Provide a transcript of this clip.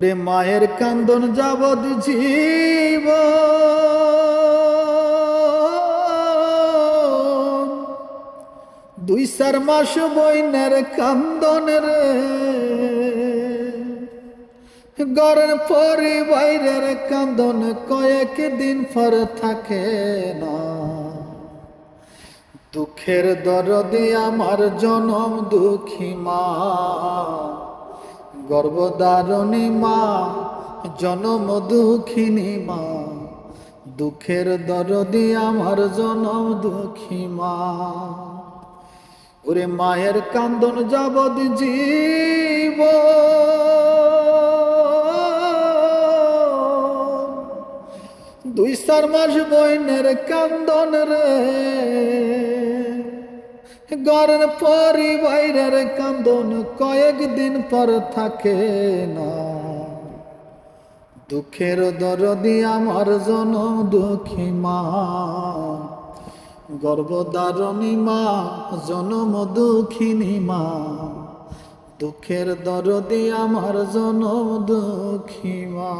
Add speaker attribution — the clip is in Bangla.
Speaker 1: রে মায়ের কান্দন যাবৎ জীব দুই চার মাস বইনের কান্দন রে গড়ের পরি বাইরের কান্দন কয়েক দিন পর থাকে না। দুঃখের দরদি আমার জনম দুঃখী মা, গর্ভধারণী মা, জনম দুঃখিনী মা। দুঃখের দরদি আমার জনম দুঃখী মা। ওরে মায়ের কান্দন যাবৎ জীব দুই চার মাস বইনের কান্দন রে ঘরের পরি বাইরের কান্দন কয়েক দিন পর থাকে না। দুঃখের দরদি আমার জনম দুঃখী মা, গর্ভধারণী মা, জনম দুঃখিনী মা। দুঃখের দরদি আমার জনম দুঃখী মা।